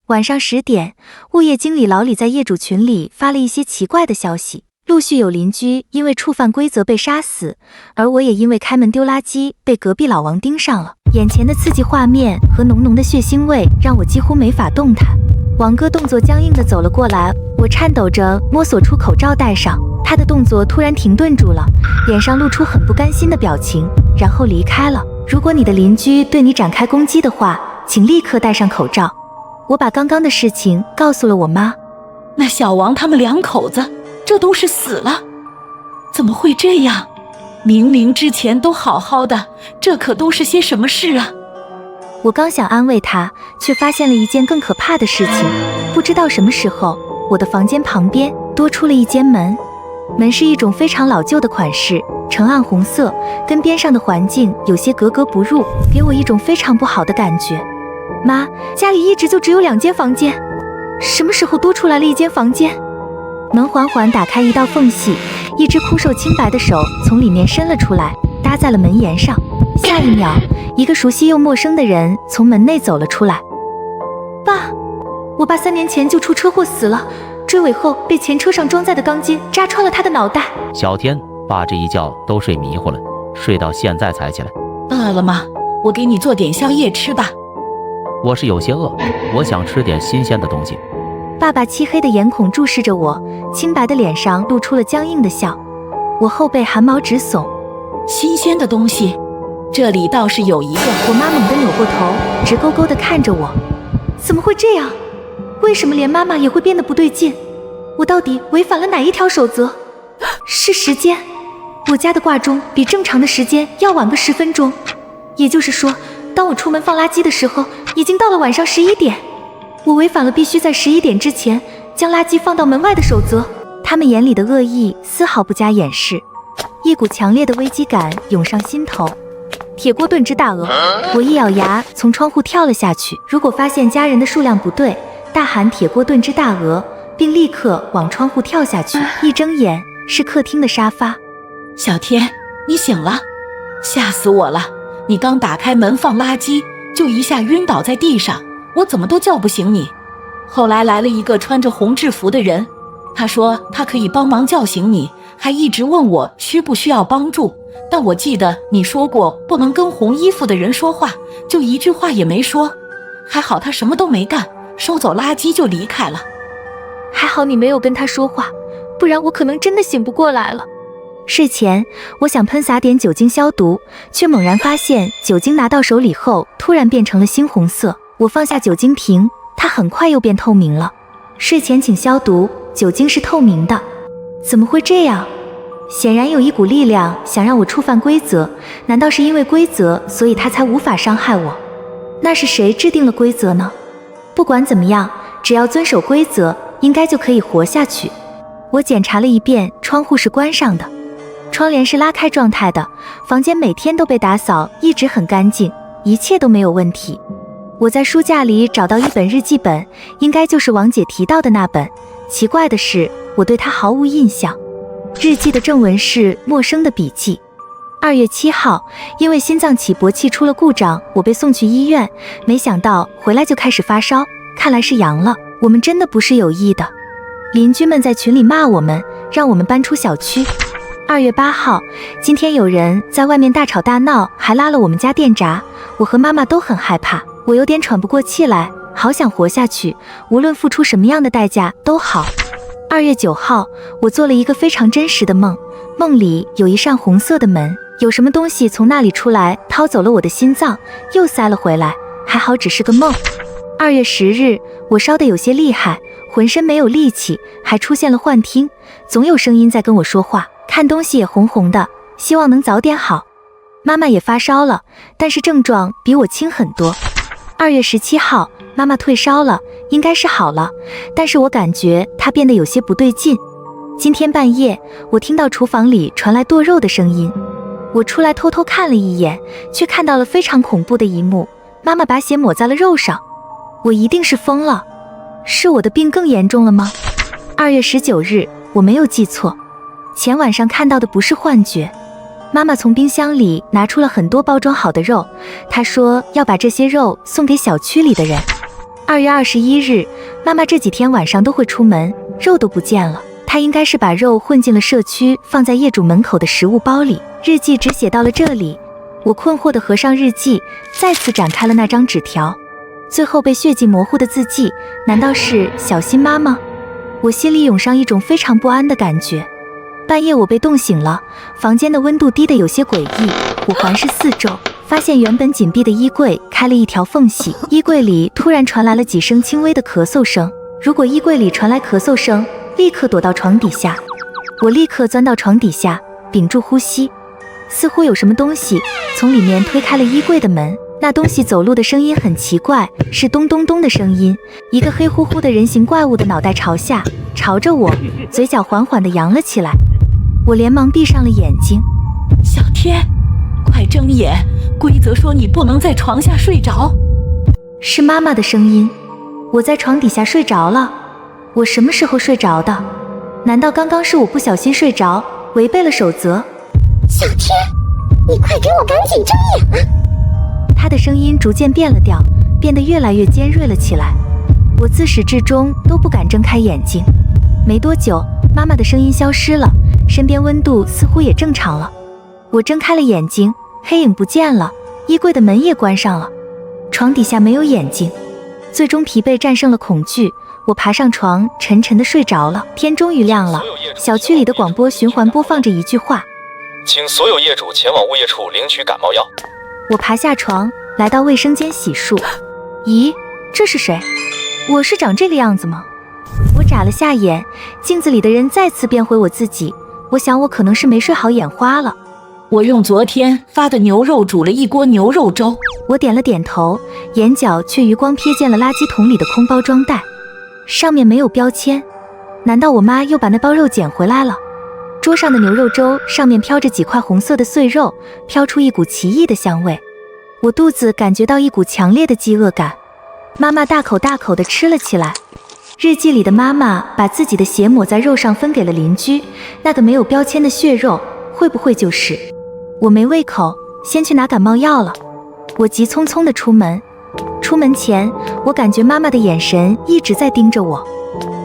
晚上10点，物业经理老李在业主群里发了一些奇怪的消息，陆续有邻居因为触犯规则被杀死，而我也因为开门丢垃圾被隔壁老王盯上了。眼前的刺激画面和浓浓的血腥味让我几乎没法动弹。王哥动作僵硬地走了过来，我颤抖着摸索出口罩戴上，他的动作突然停顿住了，脸上露出很不甘心的表情，然后离开了。如果你的邻居对你展开攻击的话，请立刻戴上口罩。我把刚刚的事情告诉了我妈。那小王他们2口子这都是死了，怎么会这样？明明之前都好好的，这可都是些什么事啊？我刚想安慰他，却发现了一件更可怕的事情。不知道什么时候，我的房间旁边多出了一间门。门是一种非常老旧的款式，呈暗红色，跟边上的环境有些格格不入，给我一种非常不好的感觉。妈，家里一直就只有2间房间，什么时候多出来了一间房间？门缓缓打开一道缝隙，一只枯瘦清白的手从里面伸了出来，搭在了门沿上。下一秒，一个熟悉又陌生的人从门内走了出来。爸，我爸3年前就出车祸死了，追尾后被前车上装载的钢筋扎穿了他的脑袋。小天，爸这一觉都睡迷糊了，睡到现在才起来。饿了吗？我给你做点宵夜吃吧。我是有些饿，我想吃点新鲜的东西。爸爸漆黑的眼孔注视着我，清白的脸上露出了僵硬的笑。我后背汗毛直耸。新鲜的东西，这里倒是有一个。我妈猛地扭过头，直勾勾地看着我。怎么会这样？为什么连妈妈也会变得不对劲？我到底违反了哪一条守则？是时间，我家的挂钟比正常的时间要晚个10分钟，也就是说，当我出门放垃圾的时候，已经到了晚上11点。我违反了必须在11点之前将垃圾放到门外的守则。他们眼里的恶意丝毫不加掩饰，一股强烈的危机感涌上心头。铁锅炖只大鹅，我一咬牙从窗户跳了下去。如果发现家人的数量不对，大喊铁锅炖只大鹅，并立刻往窗户跳下去。一睁眼是客厅的沙发。小天，你醒了？吓死我了！你刚打开门放垃圾，就一下晕倒在地上，我怎么都叫不醒你。后来来了一个穿着红制服的人，他说他可以帮忙叫醒你，还一直问我需不需要帮助。但我记得你说过不能跟红衣服的人说话，就一句话也没说。还好他什么都没干，收走垃圾就离开了。还好你没有跟他说话，不然我可能真的醒不过来了。睡前我想喷洒点酒精消毒，却猛然发现酒精拿到手里后突然变成了猩红色。我放下酒精瓶，它很快又变透明了。睡前请消毒，酒精是透明的。怎么会这样？显然有一股力量想让我触犯规则，难道是因为规则，所以他才无法伤害我？那是谁制定了规则呢？不管怎么样，只要遵守规则，应该就可以活下去。我检查了一遍，窗户是关上的，窗帘是拉开状态的，房间每天都被打扫，一直很干净，一切都没有问题。我在书架里找到一本日记本，应该就是王姐提到的那本。奇怪的是，我对它毫无印象。日记的正文是陌生的笔记。2月7号，因为心脏起搏器出了故障，我被送去医院，没想到回来就开始发烧，看来是阳了。我们真的不是有意的。邻居们在群里骂我们，让我们搬出小区。2月8号，今天有人在外面大吵大闹，还拉了我们家电闸，我和妈妈都很害怕，我有点喘不过气来，好想活下去，无论付出什么样的代价都好。2月9号，我做了一个非常真实的梦，梦里有一扇红色的门，有什么东西从那里出来，掏走了我的心脏，又塞了回来，还好只是个梦。2月10日，我烧得有些厉害，浑身没有力气，还出现了幻听，总有声音在跟我说话，看东西也红红的，希望能早点好。妈妈也发烧了，但是症状比我轻很多。2月17号，妈妈退烧了，应该是好了，但是我感觉她变得有些不对劲。今天半夜，我听到厨房里传来剁肉的声音，我出来偷偷看了一眼，却看到了非常恐怖的一幕，妈妈把血抹在了肉上。我一定是疯了，是我的病更严重了吗？2月19日，我没有记错，前晚上看到的不是幻觉。妈妈从冰箱里拿出了很多包装好的肉，她说要把这些肉送给小区里的人。2月21日，妈妈这几天晚上都会出门，肉都不见了。她应该是把肉混进了社区放在业主门口的食物包里。日记只写到了这里，我困惑地合上日记，再次展开了那张纸条，最后被血迹模糊的字迹，难道是小心妈吗？我心里涌上一种非常不安的感觉。半夜我被冻醒了，房间的温度低得有些诡异。我环视四周，发现原本紧闭的衣柜开了一条缝隙，衣柜里突然传来了几声轻微的咳嗽声。如果衣柜里传来咳嗽声，立刻躲到床底下。我立刻钻到床底下，屏住呼吸。似乎有什么东西从里面推开了衣柜的门，那东西走路的声音很奇怪，是咚咚咚的声音。一个黑乎乎的人形怪物的脑袋朝下，朝着我，嘴角缓缓地扬了起来。我连忙闭上了眼睛。小天，快睁眼！规则说你不能在床下睡着。是妈妈的声音。我在床底下睡着了。我什么时候睡着的？难道刚刚是我不小心睡着，违背了守则？小天，你快给我赶紧睁眼啊！他的声音逐渐变了调，变得越来越尖锐了起来。我自始至终都不敢睁开眼睛。没多久，妈妈的声音消失了，身边温度似乎也正常了。我睁开了眼睛，黑影不见了，衣柜的门也关上了，床底下没有眼睛。最终疲惫战胜了恐惧，我爬上床，沉沉地睡着了。天终于亮了，小区里的广播循环播放着一句话：请所有业主前往物业处领取感冒药。我爬下床，来到卫生间洗漱。咦，这是谁？我是长这个样子吗？我眨了下眼，镜子里的人再次变回我自己。我想我可能是没睡好，眼花了。我用昨天发的牛肉煮了一锅牛肉粥。我点了点头，眼角却余光瞥见了垃圾桶里的空包装袋，上面没有标签。难道我妈又把那包肉捡回来了？桌上的牛肉粥上面飘着几块红色的碎肉，飘出一股奇异的香味。我肚子感觉到一股强烈的饥饿感。妈妈大口大口地吃了起来。日记里的妈妈把自己的血抹在肉上分给了邻居，那个没有标签的血肉会不会就是？我没胃口，先去拿感冒药了。我急匆匆地出门。出门前，我感觉妈妈的眼神一直在盯着我。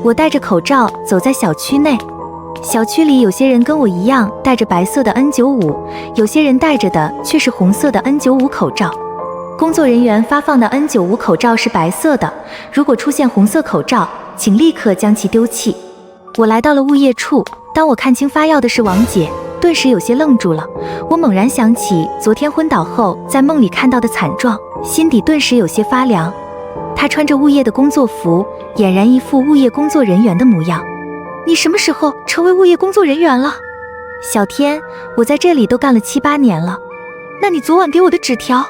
我戴着口罩走在小区内，小区里有些人跟我一样戴着白色的 N95， 有些人戴着的却是红色的 N95 口罩。工作人员发放的 N95 口罩是白色的，如果出现红色口罩，请立刻将其丢弃。我来到了物业处，当我看清发药的是王姐，顿时有些愣住了。我猛然想起昨天昏倒后在梦里看到的惨状，心底顿时有些发凉。她穿着物业的工作服，俨然一副物业工作人员的模样。你什么时候成为物业工作人员了？小天，我在这里都干了7、8年了。那你昨晚给我的纸条？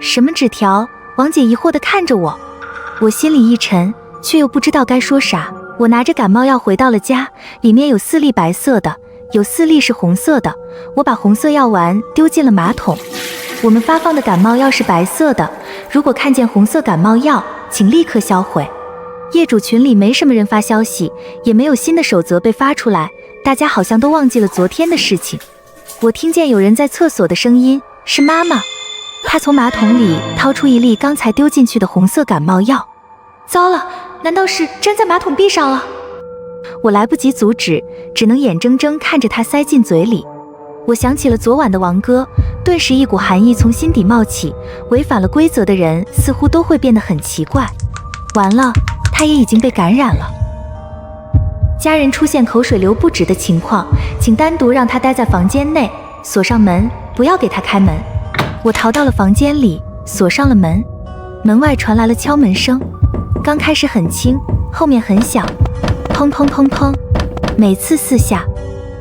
什么纸条？王姐疑惑地看着我。我心里一沉，却又不知道该说啥。我拿着感冒药回到了家，里面有4粒白色的，有4粒是红色的。我把红色药丸丢进了马桶。我们发放的感冒药是白色的，如果看见红色感冒药，请立刻销毁。业主群里没什么人发消息，也没有新的守则被发出来，大家好像都忘记了昨天的事情。我听见有人在厕所的声音，是妈妈。她从马桶里掏出1粒刚才丢进去的红色感冒药。糟了，难道是粘在马桶壁上了？我来不及阻止，只能眼睁睁看着她塞进嘴里。我想起了昨晚的王哥，顿时一股寒意从心底冒起。违反了规则的人似乎都会变得很奇怪。完了，他也已经被感染了。家人出现口水流不止的情况，请单独让他待在房间内，锁上门，不要给他开门。我逃到了房间里，锁上了门。门外传来了敲门声，刚开始很轻，后面很响，砰砰砰砰，每次4下。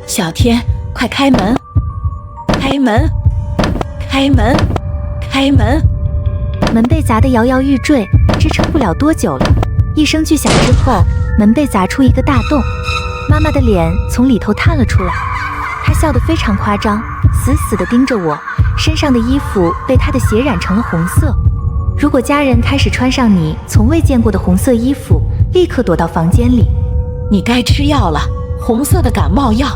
小天，快开门！开门！开门！开门！门被砸得摇摇欲坠，支撑不了多久了。一声巨响之后，门被砸出一个大洞，妈妈的脸从里头探了出来。她笑得非常夸张，死死地盯着我，身上的衣服被她的血染成了红色。如果家人开始穿上你从未见过的红色衣服，立刻躲到房间里。你该吃药了，红色的感冒药，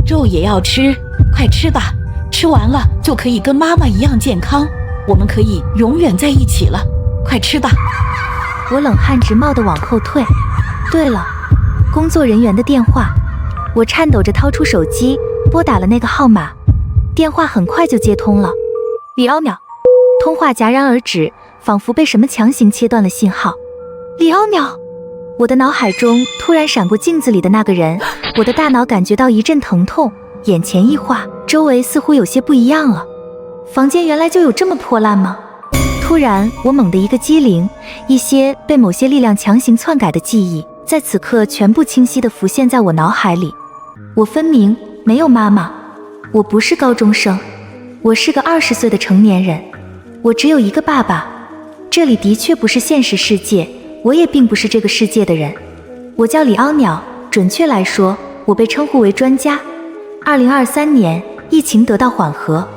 肉也要吃，快吃吧，吃完了就可以跟妈妈一样健康，我们可以永远在一起了，快吃吧。我冷汗直冒地往后退。对了，工作人员的电话。我颤抖着掏出手机，拨打了那个号码。电话很快就接通了。李奥淼，通话戛然而止，仿佛被什么强行切断了信号。李奥淼，我的脑海中突然闪过镜子里的那个人，我的大脑感觉到一阵疼痛，眼前一花，周围似乎有些不一样了。房间原来就有这么破烂吗？突然，我猛地一个机灵，一些被某些力量强行篡改的记忆，在此刻全部清晰地浮现在我脑海里。我分明没有妈妈，我不是高中生，我是个20岁的成年人，我只有一个爸爸。这里的确不是现实世界，我也并不是这个世界的人。我叫李奥淼，准确来说，我被称呼为专家。2023年，疫情得到缓和，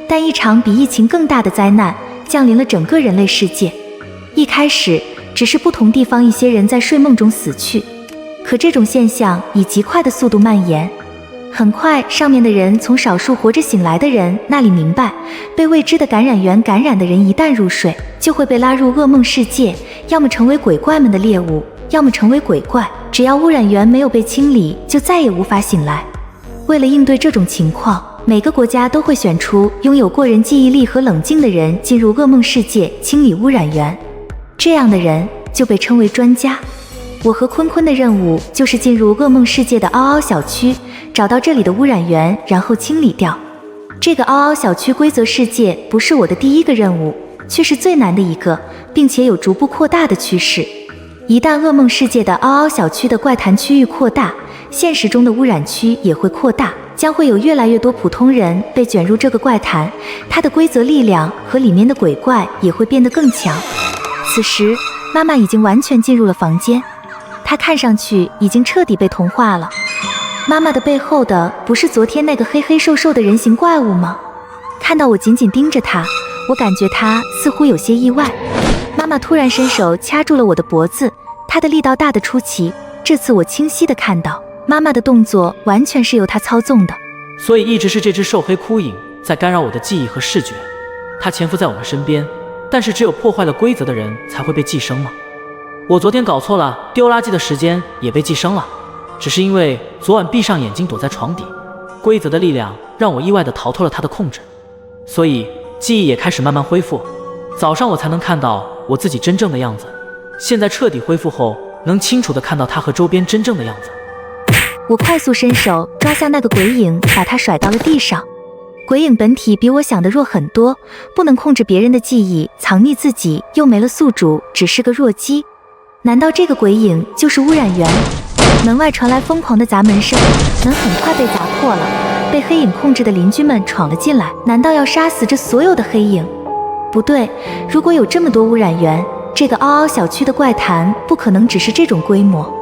但一场比疫情更大的灾难降临了整个人类世界。一开始，只是不同地方一些人在睡梦中死去。可这种现象以极快的速度蔓延，很快上面的人从少数活着醒来的人那里明白，被未知的感染源感染的人一旦入睡，就会被拉入噩梦世界，要么成为鬼怪们的猎物，要么成为鬼怪，只要污染源没有被清理，就再也无法醒来。为了应对这种情况，每个国家都会选出拥有过人记忆力和冷静的人进入噩梦世界清理污染源，这样的人就被称为专家。我和坤坤的任务就是进入噩梦世界的嗷嗷小区，找到这里的污染源，然后清理掉。这个嗷嗷小区规则世界不是我的第一个任务，却是最难的一个，并且有逐步扩大的趋势。一旦噩梦世界的嗷嗷小区的怪谈区域扩大，现实中的污染区也会扩大，将会有越来越多普通人被卷入这个怪谈，它的规则力量和里面的鬼怪也会变得更强。此时，妈妈已经完全进入了房间。她看上去已经彻底被同化了。妈妈的背后的不是昨天那个黑黑瘦瘦的人形怪物吗？看到我紧紧盯着她，我感觉她似乎有些意外。妈妈突然伸手掐住了我的脖子，她的力道大得出奇。这次我清晰地看到，妈妈的动作完全是由她操纵的。所以一直是这只瘦黑枯影在干扰我的记忆和视觉。它潜伏在我们身边，但是只有破坏了规则的人才会被寄生吗？我昨天搞错了，丢垃圾的时间也被寄生了，只是因为昨晚闭上眼睛躲在床底，规则的力量让我意外地逃脱了它的控制，所以记忆也开始慢慢恢复。早上我才能看到我自己真正的样子，现在彻底恢复后，能清楚地看到它和周边真正的样子。我快速伸手抓向那个鬼影，把它甩到了地上。鬼影本体比我想的弱很多，不能控制别人的记忆，藏匿自己又没了宿主，只是个弱鸡。难道这个鬼影就是污染源？门外传来疯狂的砸门声，门很快被砸破了，被黑影控制的邻居们闯了进来。难道要杀死这所有的黑影？不对，如果有这么多污染源，这个嗷嗷小区的怪谈不可能只是这种规模。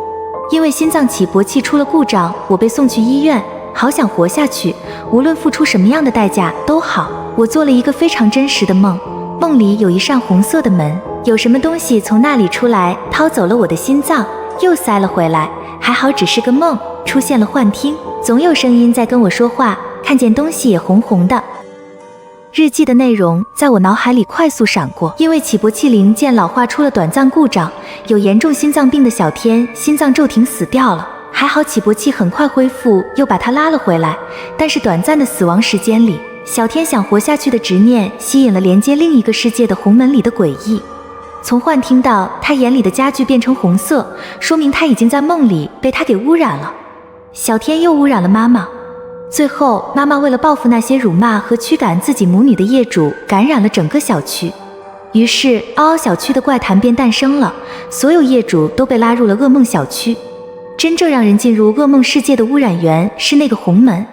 因为心脏起搏器出了故障，我被送去医院。好想活下去，无论付出什么样的代价都好。我做了一个非常真实的梦，梦里有一扇红色的门，有什么东西从那里出来，掏走了我的心脏，又塞了回来。还好只是个梦，出现了幻听，总有声音在跟我说话，看见东西也红红的。日记的内容在我脑海里快速闪过，因为起搏器零件老化出了短暂故障，有严重心脏病的小天心脏骤停死掉了。还好起搏器很快恢复，又把他拉了回来。但是短暂的死亡时间里，小天想活下去的执念吸引了连接另一个世界的红门里的诡异。从幻听到他眼里的家具变成红色，说明他已经在梦里被他给污染了。小天又污染了妈妈，最后妈妈为了报复那些辱骂和驱赶自己母女的业主，感染了整个小区。于是嗷嗷小区的怪谈便诞生了，所有业主都被拉入了噩梦小区。真正让人进入噩梦世界的污染源是那个红门，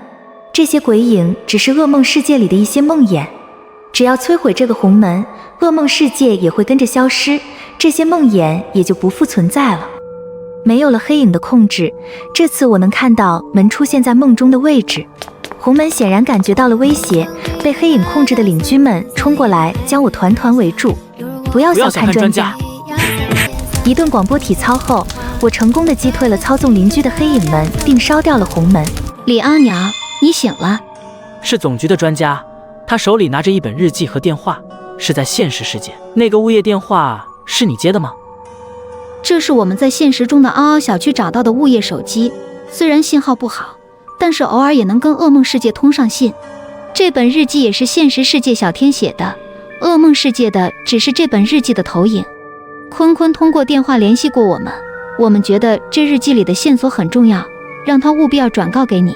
这些鬼影只是噩梦世界里的一些梦魇，只要摧毁这个红门，噩梦世界也会跟着消失，这些梦魇也就不复存在了。没有了黑影的控制，这次我能看到门出现在梦中的位置。红门显然感觉到了威胁，被黑影控制的邻居们冲过来将我团团围住。不要小看专家。一顿广播体操后，我成功地击退了操纵邻居的黑影们，并烧掉了红门。李阿鸟，你醒了。是总局的专家，他手里拿着一本日记和电话，是在现实世界。那个物业电话是你接的吗？这是我们在现实中的嗷嗷小区找到的物业手机，虽然信号不好，但是偶尔也能跟噩梦世界通上信。这本日记也是现实世界小天写的，噩梦世界的只是这本日记的投影。坤坤通过电话联系过我们觉得这日记里的线索很重要，让他务必要转告给你。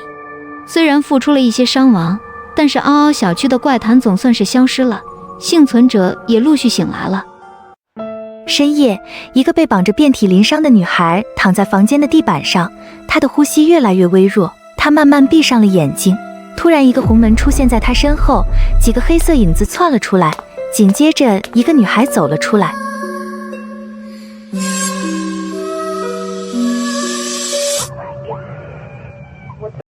虽然付出了一些伤亡，但是嗷嗷小区的怪谈总算是消失了，幸存者也陆续醒来了。深夜，一个被绑着遍体鳞伤的女孩躺在房间的地板上，她的呼吸越来越微弱，她慢慢闭上了眼睛。突然，一个红门出现在她身后，几个黑色影子窜了出来，紧接着一个女孩走了出来。